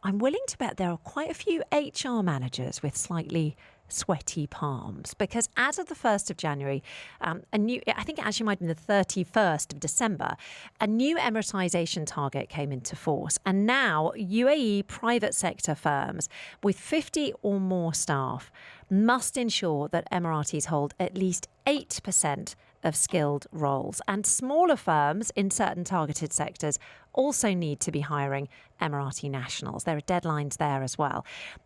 I'm willing to bet there are quite a few HR managers with slightly sweaty palms, because as of the 1st of January, I think it actually might have been the 31st of December, a new Emiratisation target came into force. And now UAE private sector firms with 50 or more staff must ensure that Emiratis hold at least 8% of skilled roles. And smaller firms in certain targeted sectors also need to be hiring Emirati nationals. There are deadlines there as well.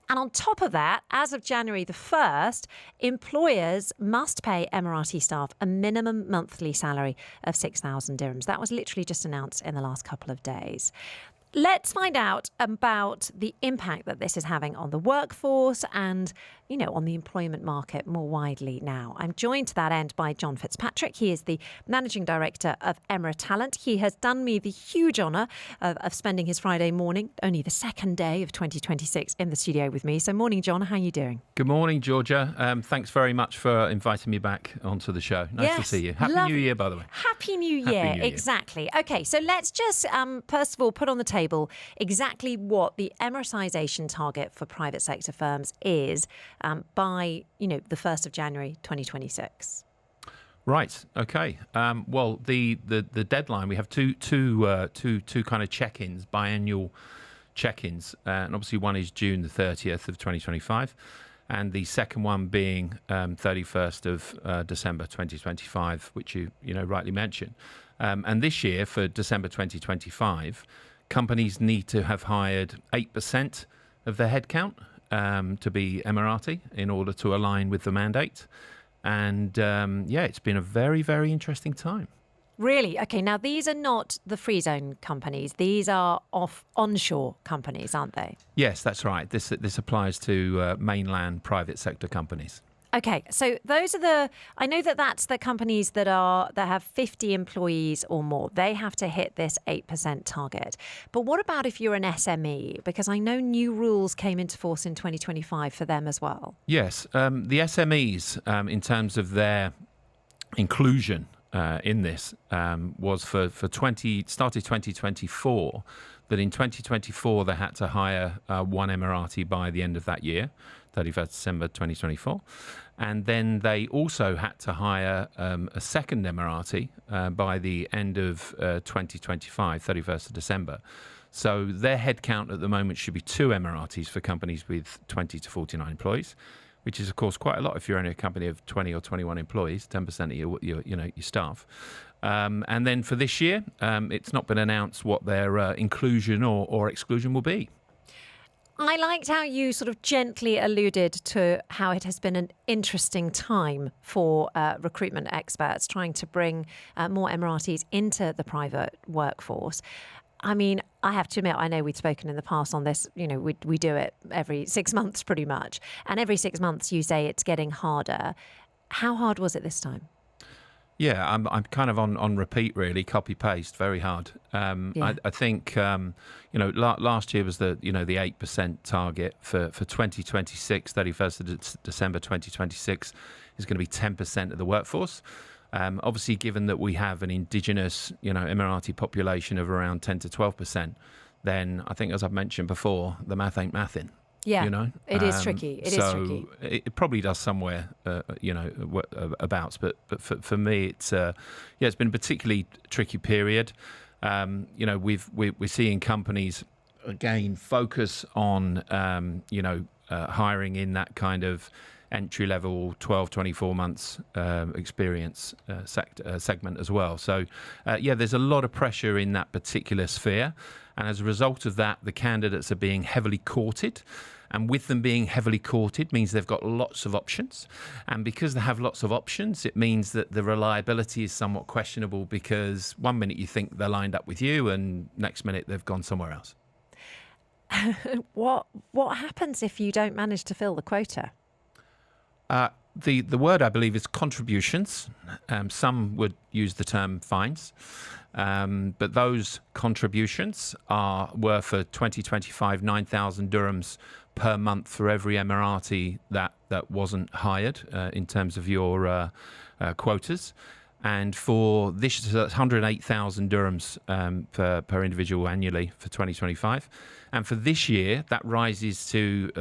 And on top of that, as of January the 1st, employers must pay Emirati staff a minimum monthly salary of 6,000 dirhams. That was literally just announced in the last couple of days. Let's find out about the impact that this is having on the workforce and, on the employment market more widely now. I'm joined to that end by John Fitzpatrick. He is the Managing Director of Emiratalent. He has done me the huge honour of spending his Friday morning, only the second day of 2026, in the studio with me. So morning, John. How are you doing? Good morning, Georgia. Thanks very much for inviting me back onto the show. Nice to see you. Happy New Year, by the way. Happy New Year. Exactly. Okay, so let's just, first of all, put on the table exactly what the Emiratisation target for private sector firms is by, the 1st of January 2026. Right. Okay. Well, the deadline, we have two kind of check-ins, biannual check-ins, and obviously one is June the 30th of 2025, and the second one being 31st of December 2025, which you rightly mentioned. And this year, for December 2025, companies need to have hired 8% of their headcount to be Emirati in order to align with the mandate. And it's been a very, very interesting time. Really? Okay, now these are not the free zone companies. These are onshore companies, aren't they? Yes, that's right. This applies to mainland private sector companies. Okay, so those are I know that's the companies that have 50 employees or more. They have to hit this 8% target. But what about if you're an SME? Because I know new rules came into force in 2025 for them as well. Yes, the SMEs, in terms of their inclusion in this, was started 2024, that in 2024 they had to hire one Emirati by the end of that year, 31st December 2024. And then they also had to hire a second Emirati by the end of 2025, 31st of December. So their headcount at the moment should be 2 Emiratis for companies with 20 to 49 employees, which is, of course, quite a lot if you're only a company of 20 or 21 employees, 10% of your staff. And then for this year, it's not been announced what their inclusion or exclusion will be. I liked how you sort of gently alluded to how it has been an interesting time for recruitment experts trying to bring more Emiratis into the private workforce. I mean, I have to admit, I know we'd spoken in the past on this, we do it every 6 months pretty much. And every 6 months you say it's getting harder. How hard was it this time? Yeah, I'm kind of on repeat, really, copy paste, very hard. I think last year was the 8% target for 2026. 31st of December 2026 is going to be 10% of the workforce. Obviously, given that we have an indigenous, Emirati population of around 10 to 12%, then I think, as I've mentioned before, the math ain't mathing. Yeah, it is tricky. It is tricky. It probably does somewhere, abouts. But for me, it's been a particularly tricky period. We're seeing companies again focus on hiring in that kind of entry level 12, 24 months experience segment as well. So there's a lot of pressure in that particular sphere. And as a result of that, the candidates are being heavily courted. And with them being heavily courted means they've got lots of options. And because they have lots of options, it means that the reliability is somewhat questionable, because one minute you think they're lined up with you and next minute they've gone somewhere else. What happens if you don't manage to fill the quota? The word, I believe, is contributions. Some would use the term fines. But those contributions were for 2025, 9,000 dirhams per month for every Emirati that wasn't hired in terms of your quotas. And for this, so that's 108,000 dirhams per individual annually for 2025. And for this year, that rises to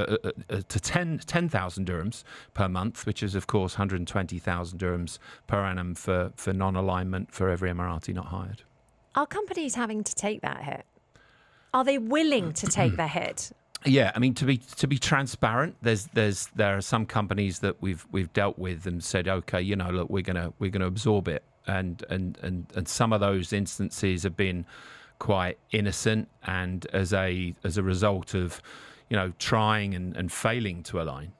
10,000 dirhams per month, which is, of course, 120,000 dirhams per annum for non-alignment for every Emirati not hired. Are companies having to take that hit? Are they willing to take the hit? Yeah, I mean, to be transparent, there are some companies that we've dealt with and said, okay, look, we're gonna absorb it, and some of those instances have been quite innocent, and as a result of trying and failing to align.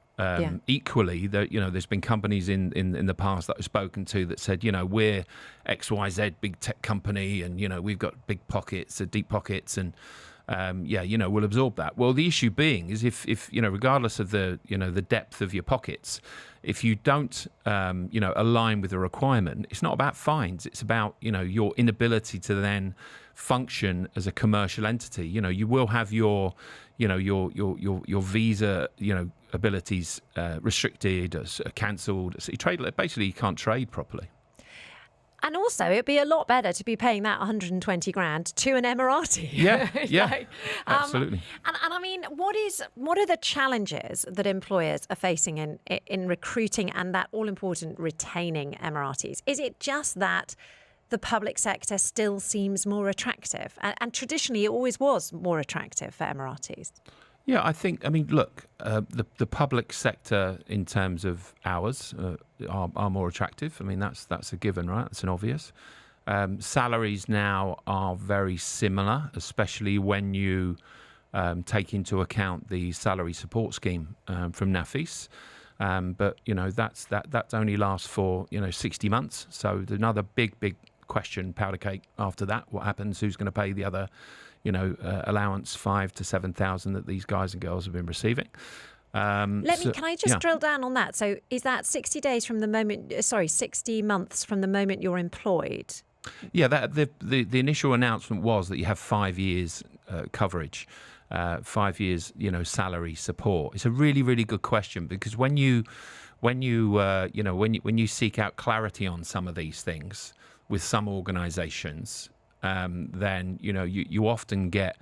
Equally, there's been companies in the past that I've spoken to that said, we're XYZ big tech company, and we've got big pockets, deep pockets, and we'll absorb that. Well, the issue being is if regardless of the depth of your pockets, if you don't align with the requirement, it's not about fines. It's about your inability to then function as a commercial entity. You will have your visa abilities restricted, cancelled. So basically you can't trade properly. And also, it'd be a lot better to be paying that 120 grand to an Emirati. Yeah, absolutely. And I mean, what are the challenges that employers are facing in recruiting and that all-important retaining Emiratis? Is it just that the public sector still seems more attractive? And traditionally, it always was more attractive for Emiratis. Yeah, I mean, look, the public sector in terms of hours are more attractive. I mean, that's a given, right? That's an obvious. Salaries now are very similar, especially when you take into account the salary support scheme from NAFIS. But that only lasts for 60 months. So there's another big question, powder cake after that. What happens? Who's going to pay the other? Allowance 5,000 to 7,000 that these guys and girls have been receiving. Can I just drill down on that? So is that 60 months from the moment you're employed? Yeah, the initial announcement was that you have 5 years coverage, 5 years, salary support. It's a really, really good question, because when you seek out clarity on some of these things with some organisations, then you often get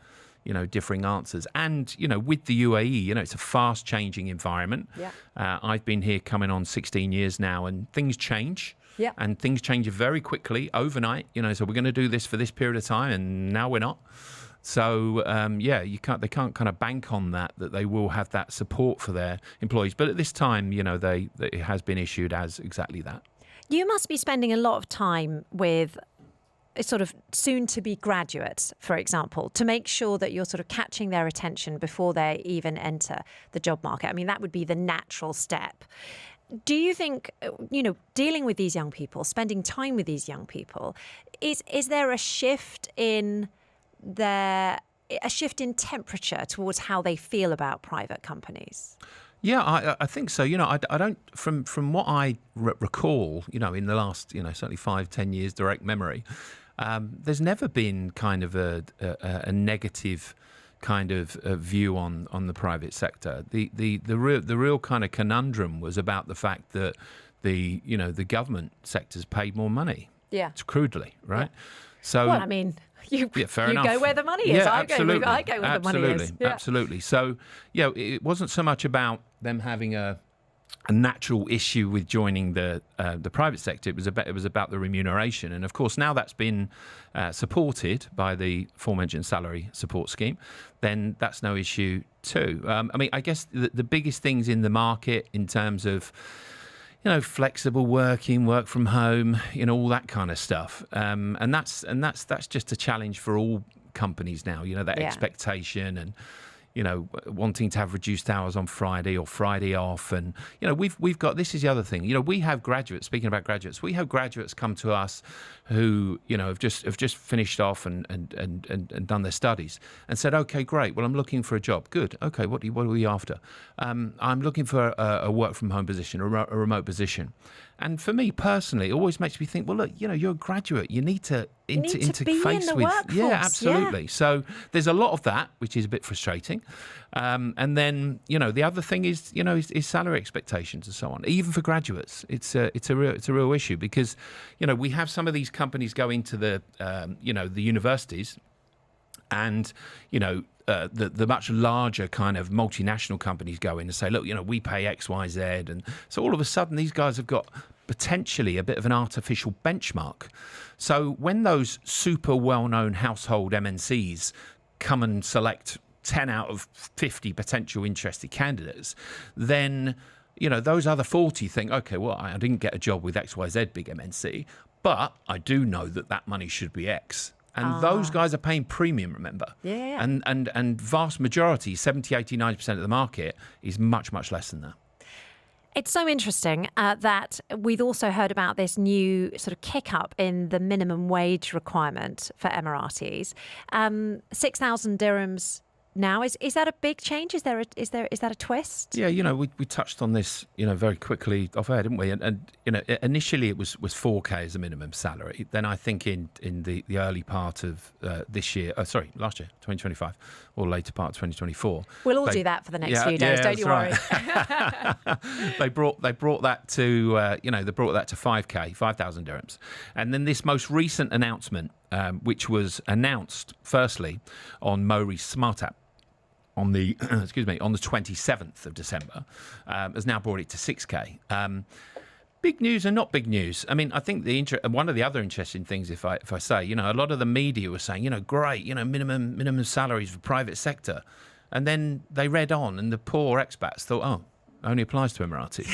differing answers. And with the UAE, it's a fast changing environment. I've been here coming on 16 years now, and things change. And things change very quickly overnight. So we're going to do this for this period of time, and now we're not. So they can't kind of bank on that they will have that support for their employees. But at this time, it has been issued as exactly that. You must be spending a lot of time with sort of soon-to-be graduates, for example, to make sure that you're sort of catching their attention before they even enter the job market. I mean, that would be the natural step. Do you think, dealing with these young people, spending time with these young people, is there a shift in temperature towards how they feel about private companies? Yeah, I think so. I don't, from what I recall, in the last, certainly 5-10 years, direct memory, there's never been kind of a negative kind of view on the private sector. The real kind of conundrum was about the fact that the government sector's paid more money. Yeah. Crudely, right? Yeah. So, well, I mean, you enough. Go where the money is. Yeah, I go where the money is. Yeah. Absolutely. So, it wasn't so much about them having a natural issue with joining the private sector. It was about the remuneration, and of course now that's been supported by the aforementioned salary support scheme. Then that's no issue too. I mean, I guess the biggest things in the market in terms of flexible working, work from home, all that kind of stuff. And that's just a challenge for all companies now. That expectation and wanting to have reduced hours on Friday or Friday off. And, we've got, this is the other thing, we have graduates, speaking about graduates, we have graduates come to us who, have just finished off and done their studies and said, okay, great. Well, I'm looking for a job. Good. Okay. What are we after? I'm looking for a work from home position, a remote position. And for me personally, it always makes me think, well, look, you're a graduate. You need to interface with. Workforce. Yeah, absolutely. So there's a lot of that, which is a bit frustrating. And then the other thing is is salary expectations and so on. Even for graduates, it's a real issue because we have some of these companies go into the the universities, and the much larger kind of multinational companies go in and say, look, we pay X, Y, Z, and so all of a sudden these guys have got potentially a bit of an artificial benchmark. So when those super well-known household MNCs come and select 10 out of 50 potential interested candidates, then those other 40 think, okay, well, I didn't get a job with XYZ big MNC, but I do know that money should be X. And those guys are paying premium, remember? Yeah. And vast majority, 70, 80, 90% of the market is much, much less than that. It's so interesting that we've also heard about this new sort of kick up in the minimum wage requirement for Emiratis. 6,000 dirhams now. Is that a big change? Is that a twist? Yeah, we touched on this, very quickly off air, didn't we? And initially it was 4K as a minimum salary. Then I think in the early part of last year, 2025, or later part of 2024. We'll all do that for the next few days. Don't you worry. They brought that to 5K, 5,000 dirhams, and then this most recent announcement, which was announced firstly on Mori's Smart App on the on the 27th of December, has now brought it to 6K. Big news and not big news. I mean, I think one of the other interesting things, if I say, a lot of the media was saying, great, minimum salaries for private sector, and then they read on, and the poor expats thought, oh, only applies to Emiratis.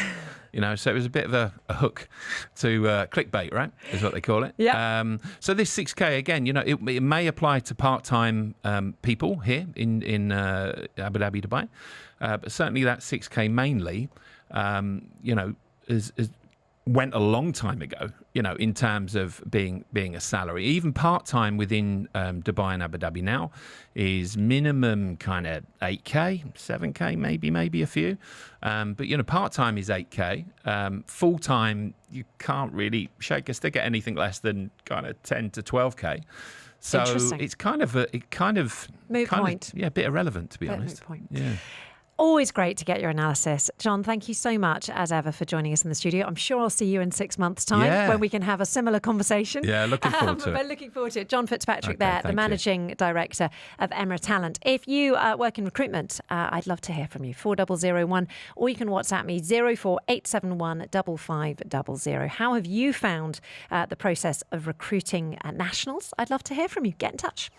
So it was a bit of a hook to clickbait, right? Is what they call it. Yeah. So this 6K again, it may apply to part-time people here in Abu Dhabi, Dubai, but certainly that 6K mainly, is went a long time ago, in terms of being a salary. Even part-time within Dubai and Abu Dhabi now is minimum kind of 8K, 7K, maybe a few. But, part-time is 8K. Full-time, you can't really shake a stick at anything less than kind of 10 to 12K. So it's kind of moot point. A bit irrelevant, to be honest. Moot point. Yeah. Always great to get your analysis. John, thank you so much, as ever, for joining us in the studio. I'm sure I'll see you in 6 months' time when we can have a similar conversation. Yeah, looking forward to it. We're looking forward to it. John Fitzpatrick the Managing Director of Emiratalent. If you work in recruitment, I'd love to hear from you. 4001, or you can WhatsApp me 04871 5500. How have you found the process of recruiting nationals? I'd love to hear from you. Get in touch.